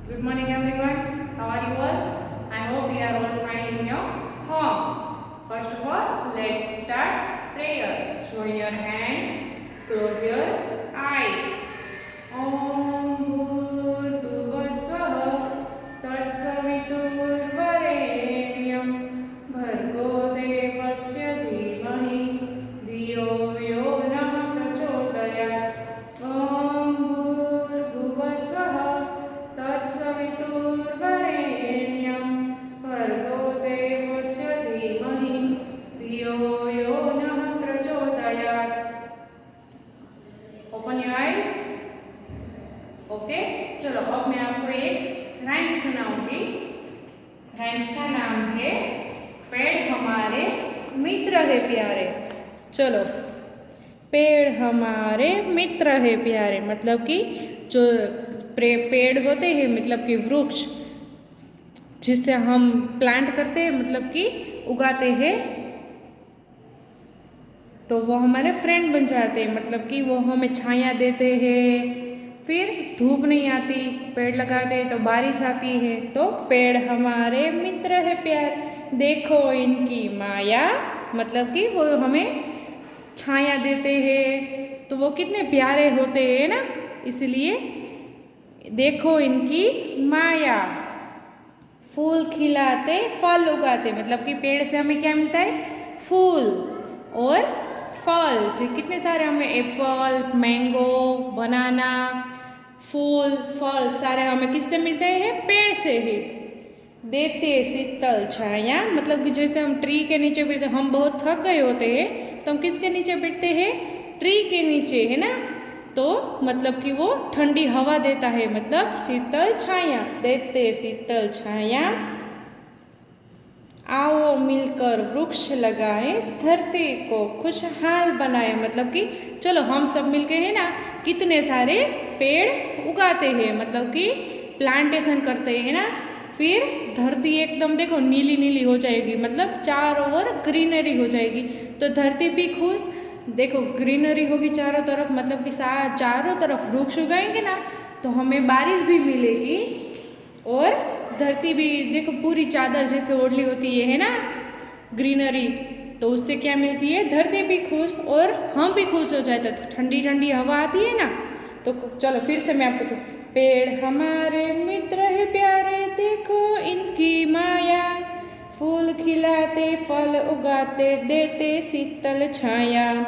Good morning everyone. How are you all? I hope you are all fine in your home. First of all, let's start prayer. Join your hand, close your eyes. Om Bhurvasvah Tatsavituर्वरेण्यं भर्गो देवस्य धीमहि धियो यो नः प्रचोदयात्. Om Bhurvasvah तत्सवितुर्वरेण्यं भर्गो देवस्य धीमहि धियो यो नः प्रचोदयात्. Open your eyes. ओके, चलो अब मैं आपको एक राइम सुनाऊंगी. राइम्स का नाम है पेड़ हमारे मित्र है प्यारे. चलो, पेड़ हमारे मित्र है प्यारे मतलब कि जो पेड़ होते हैं मतलब कि वृक्ष जिससे हम प्लांट करते हैं मतलब कि उगाते हैं तो वो हमारे फ्रेंड बन जाते हैं मतलब कि वो हमें छाया देते हैं. फिर धूप नहीं आती, पेड़ लगाते हैं तो बारिश आती है. तो पेड़ हमारे मित्र है प्यार, देखो इनकी माया मतलब कि वो हमें छाया देते हैं तो वो कितने प्यारे होते हैं ना. इसलिए देखो इनकी माया. फूल खिलाते फल उगाते मतलब कि पेड़ से हमें क्या मिलता है? फूल और फल. जो कितने सारे हमें एप्पल, मैंगो, बनाना, फूल, फल सारे हमें किससे मिलते हैं? पेड़ से ही. देते शीतल छाया मतलब कि जैसे हम ट्री के नीचे बैठते, हम बहुत थक गए होते हैं तो हम किसके नीचे बैठते हैं? ट्री के नीचे, है ना. तो मतलब कि वो ठंडी हवा देता है मतलब शीतल छाया. देते शीतल छाया, आओ मिलकर वृक्ष लगाए, धरती को खुशहाल बनाए. मतलब कि चलो हम सब मिलके है ना कितने सारे पेड़ उगाते हैं मतलब कि प्लांटेशन करते हैं ना. फिर धरती एकदम देखो नीली नीली हो जाएगी मतलब चारों ओर ग्रीनरी हो जाएगी. तो धरती भी खुश. देखो ग्रीनरी होगी चारों तरफ मतलब कि चारों तरफ वृक्ष उगाएंगे ना तो हमें बारिश भी मिलेगी. और धरती भी देखो पूरी चादर जैसे ओढ़ली होती है ना ग्रीनरी, तो उससे क्या मिलती है? धरती भी खुश और हम भी खुश हो जाए. तो ठंडी ठंडी हवा आती है ना. तो चलो फिर से मैं आपको पेड़ हमारे मित्र है प्यारे, देखो इनकी माया. फूल खिलाते फल उगाते देते शीतल छाया.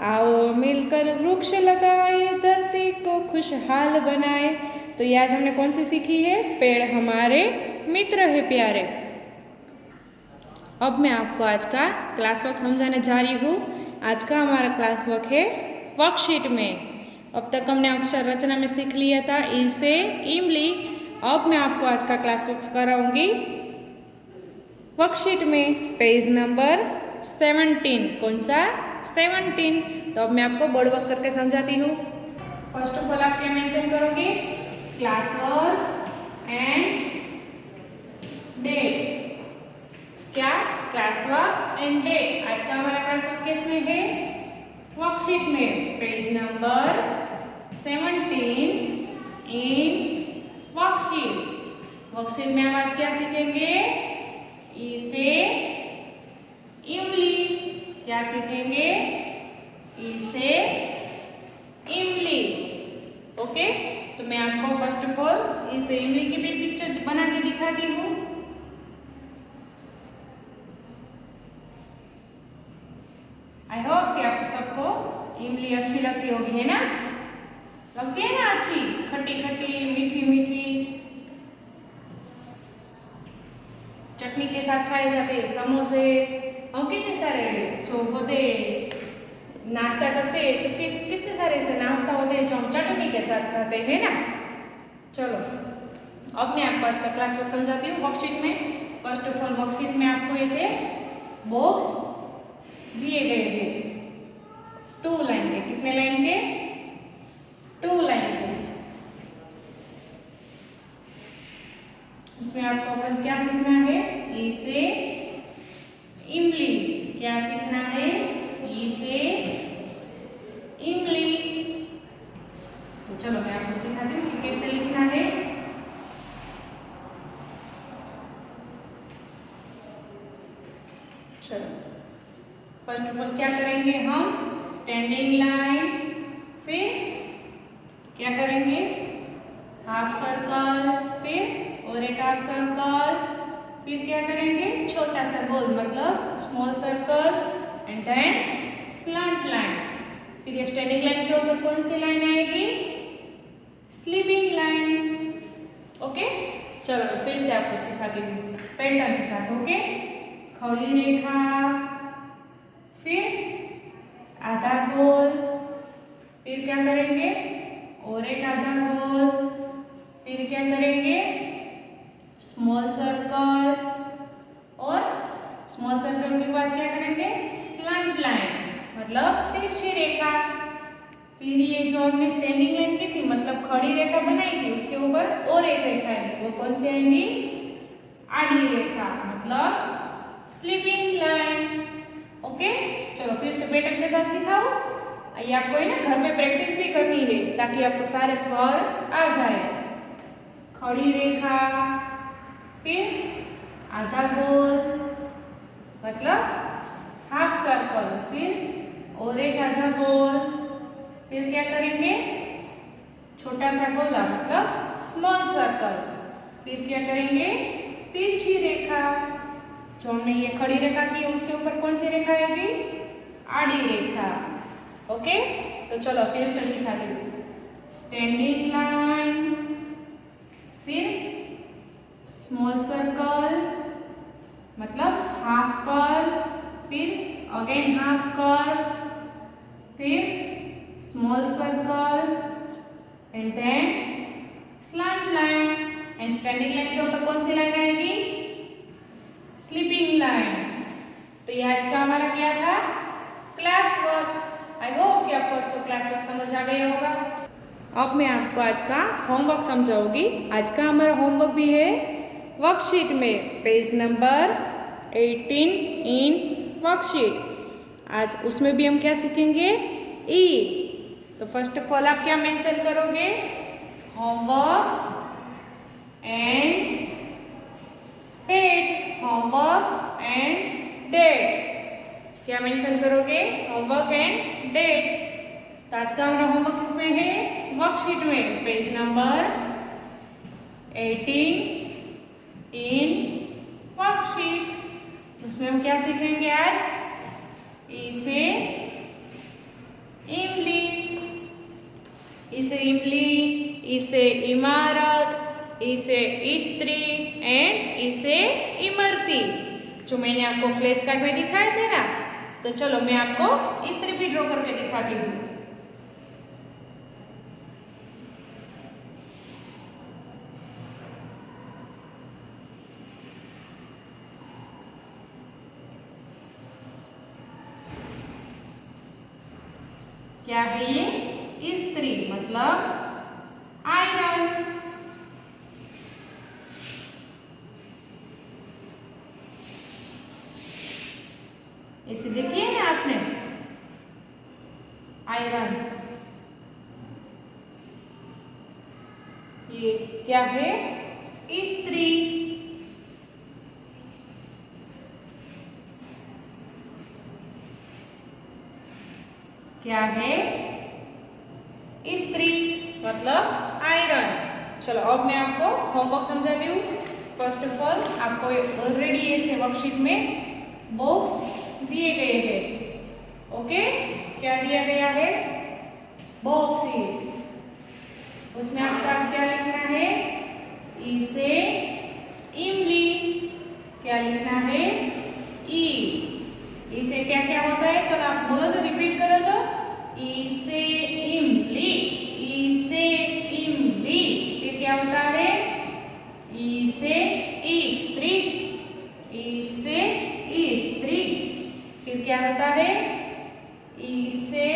आओ मिलकर वृक्ष लगाए, धरती को खुशहाल बनाए. तो ये आज हमने कौन सी सीखी है? पेड़ हमारे मित्र है प्यारे. अब मैं आपको आज का क्लास वर्क समझाने जा रही हूँ. आज का हमारा क्लास वर्क है वर्कशीट में. अब तक हमने अक्षर रचना में सीख लिया था ई से इमली. अब मैं आपको आज का क्लास वर्क कराऊंगी वर्कशीट में पेज नंबर 17. कौन सा? 17. तो अब मैं आपको बोर्ड वर्क करके समझाती हूँ. फर्स्ट ऑफ ऑल आप क्या मेंशन करोगे? Class work and date. क्या? Class work and date. आज का हमारा क्लास वर्क किस में है? वर्कशीट में page number 17 in worksheet. Worksheet में हम आज क्या सीखेंगे? ई से इमली. क्या सीखेंगे? ई से इमली. ओके, तो मैं आपको फर्स्ट ऑफ ऑल ई से इमली की भी पिक्चर बना के दिखाती हूँ. आई होप कि आपको सबको इमली अच्छी लगती होगी, है ना? लगती है ना अच्छी? खट्टी खट्टी, मीठी मीठी, चटनी के साथ खाए जाते. समोसे हम कितने सारे जो होते नाश्ता करते तो कितने सारे ऐसे नाश्ता होते हैं जो हम चटनी के साथ खाते हैं ना. चलो अब मैं आपको आज का क्लास वर्क समझाती हूँ वर्कशीट में. फर्स्ट ऑफ ऑल वर्कशीट में आपको ऐसे बॉक्स दिए गए हैं 2 लाइन के. कितने लाइन के? 2 लाइन के. उसमें आपको अपन क्या सीखना है? ई से इमली. क्या सीखना है? ई से इमली. तो चलो मैं आपको सिखाती हूँ कि कैसे लिखना है. फर्स्ट ऑफ ऑल क्या करेंगे हम, स्टैंडिंग लाइन, फिर क्या करेंगे, हाफ सर्कल, फिर और एक हाफ सर्कल, फिर क्या करेंगे, छोटा सा गोल मतलब small circle and then slant line. फिर ये स्टैंडिंग लाइन के ऊपर कौन सी लाइन आएगी, स्लीपिंग लाइन। ओके, चलो मैं फिर से आपको सिखाती हूँ पैटर्न के साथ। ओके, खड़ी रेखा, फिर आधा गोल, फिर क्या करेंगे और एक आधा गोल, फिर क्या करेंगे स्मॉल सर्कल, और स्मॉल सर्कल के बाद क्या करेंगे स्लैंट लाइन मतलब तिरछी रेखा। फिर ये जो हमने स्टैंडिंग लाइन की थी मतलब खड़ी रेखा बनाई थी उसके ऊपर और एक रेखा आएगी, वो कौन सी आएंगी, आड़ी रेखा मतलब स्लीपिंग लाइन। ओके, चलो फिर से पैटर्न के साथ सिखाओ। ये आपको है ना घर में प्रैक्टिस भी करनी है ताकि आपको सारे स्वर आ जाए। खड़ी रेखा, फिर आधा गोल मतलब हाफ सर्कल, फिर और एक आधा गोल, फिर क्या करेंगे छोटा सा गोला मतलब स्मॉल सर्कल, फिर क्या करेंगे तिरछी रेखा। जो हमने ये खड़ी रेखा की है उसके ऊपर कौन सी रेखा आएगी, आड़ी रेखा। ओके, तो चलो फिर से सिखाती हूँ। स्टैंडिंग लाइन, फिर स्मॉल सर्कल मतलब हाफ कर्व, फिर अगेन हाफ कर्व, फिर small circle and then slant line. And standing line के ऊपर कौन सी लाइन आएगी, स्लीपिंग लाइन। तो ये आज का हमारा क्या था, क्लास वर्क। आई होप कि आपको आज का क्लास वर्क समझ आ गया होगा। अब मैं आपको आज का होमवर्क समझाऊंगी। आज का हमारा होमवर्क भी है वर्कशीट में, पेज नंबर 18 इन वर्कशीट। आज उसमें भी हम क्या सीखेंगे, ई। तो फर्स्ट ऑफ ऑल आप क्या मेंशन करोगे, homework and date. Homework and date क्या मेंशन करोगे, होमवर्क एंड डेट। तो आज का हमारा होमवर्क किसमें है, वर्कशीट में, पेज नंबर 18 इन वर्कशीट। उसमें हम क्या सीखेंगे आज, ई से इमली, ई से इमली, ई से इमारत, ई से स्त्री एंड ई से इमरती। जो मैंने आपको फ्लैश कार्ड में दिखाए थे ना, तो चलो मैं आपको स्त्री भी ड्रॉ करके दिखाती हूँ। क्या है ये, स्त्री मतलब आयरन। इसे देखिए ना आपने, आयरन। ये क्या है, स्त्री। क्या है, स्त्री मतलब आयरन। चलो अब मैं आपको होमवर्क समझाती हूँ। फर्स्ट ऑफ ऑल आपको ऑलरेडी ऐसे वर्कशीट में बॉक्स दिए गए हैं। ओके, क्या दिया गया है, बॉक्सेस। उसमें आपको आज क्या लिखना है, ई से इमली। क्या लिखना है, ई। ई से क्या क्या होता है, चलो आप बोलो तो, रिपीट करो तो, ई से इमली, ई से इमली। फिर क्या होता है, ई से स्त्री, ई से स्त्री। फिर क्या होता है, ई से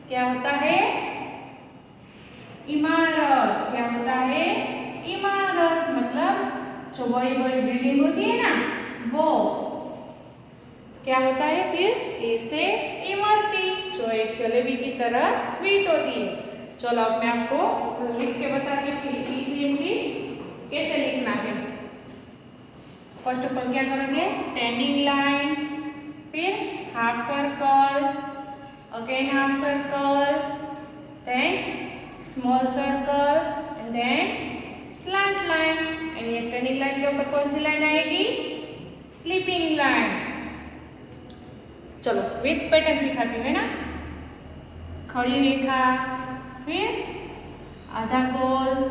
क्या होता है, इमारत। क्या होता है, इमारत मतलब जो बड़ी बड़ी बिल्डिंग होती है ना, वो। क्या होता है फिर, ई से इमरती, जो एक जलेबी की तरह स्वीट होती है। चलो अब मैं आपको लिख के बताती हूँ कि ई से इमली कैसे लिखना है। फर्स्ट ऑफ ऑल क्या करेंगे, standing line, half circle, again half circle, then small circle and then slant line. and ये स्टैंडिंग लाइन के ऊपर कौन सी लाइन आएगी? Sleeping line. चलो विथ पैटर्न सिखाती हूँ, है ना। खड़ी रेखा, फिर आधा गोल,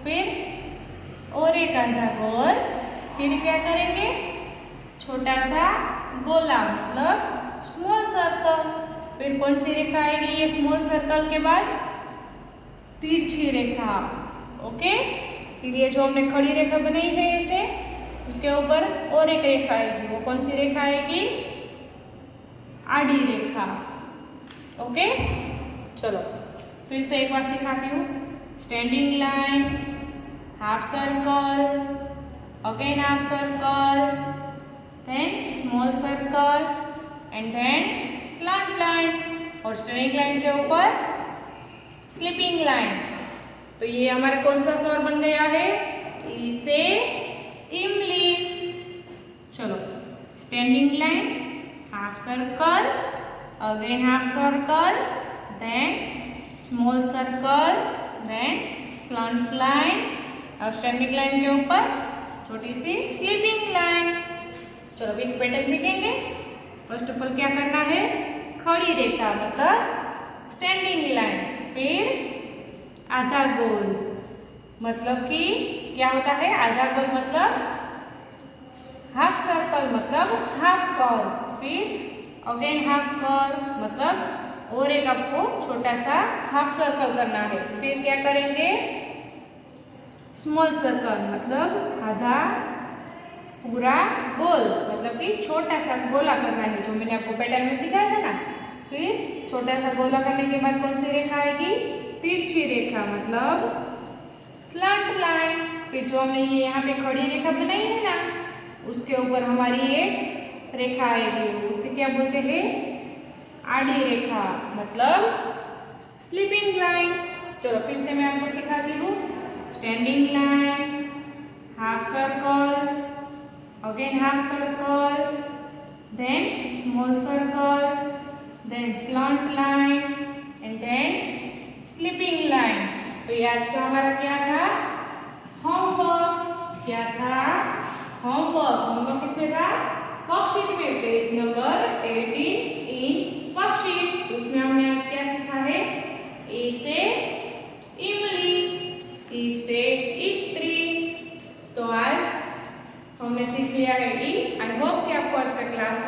फिर और एक आधा गोल, फिर क्या करेंगे? छोटा सा गोला मतलब स्मॉल सर्कल। फिर कौन सी रेखा आएगी ये स्मॉल सर्कल के बाद? तिरछी रेखा। ओके, फिर ये जो हमने खड़ी रेखा बनाई है इसे, उसके ऊपर और एक रेखा आएगी। वो कौन सी रेखा आएगी? आड़ी रेखा। ओके, चलो फिर से एक बार सिखाती हूँ। Standing line, half circle, again half circle, then small circle and then slant line, और स्टैंडिंग लाइन के ऊपर स्लीपिंग लाइन। तो ये हमारा कौन सा स्वर बन गया है? ई से इमली। चलो standing line, half circle, again half circle, then small circle, then slant line, और स्टैंडिंग लाइन के ऊपर छोटी सी स्लीपिंग लाइन। चलो विथ पैटर्न सीखेंगे। फर्स्ट ऑफ ऑल क्या करना है? खड़ी रेखा मतलब स्टैंडिंग लाइन, फिर आधा गोल मतलब कि क्या होता है? आधा गोल मतलब हाफ सर्कल मतलब हाफ कर्व, फिर अगेन हाफ कर्व मतलब और एक आपको छोटा सा हाफ सर्कल करना है। फिर क्या करेंगे? स्मॉल सर्कल मतलब आधा पूरा गोल मतलब कि छोटा सा गोला करना है, जो मैंने आपको पैटर्न में सिखाया था ना। फिर छोटा सा गोला करने के बाद कौन सी रेखा आएगी? तिरछी रेखा मतलब स्लैंट लाइन। फिर जो हमने ये यहाँ पे खड़ी रेखा बनाई है ना, उसके ऊपर हमारी एक रेखा आएगी, उसे क्या बोलते हैं? आड़ी रेखा मतलब स्लीपिंग लाइन। चलो फिर से मैं आपको सिखाती हूँ। Standing line, half circle, again half circle, then small circle, then slant line and then sleeping line. तो ये आज का हमारा क्या था? होमवर्क। क्या था? होमवर्क। होमवर्क किसमें था? वर्कशीट में, पेज नंबर 18 इन वर्कशीट। उसमें हमने आज क्या सीखा है? ए से इमली, ई से स्त्री। तो आज हमने सीख लिया है ई। आई होप कि आपको आज का क्लास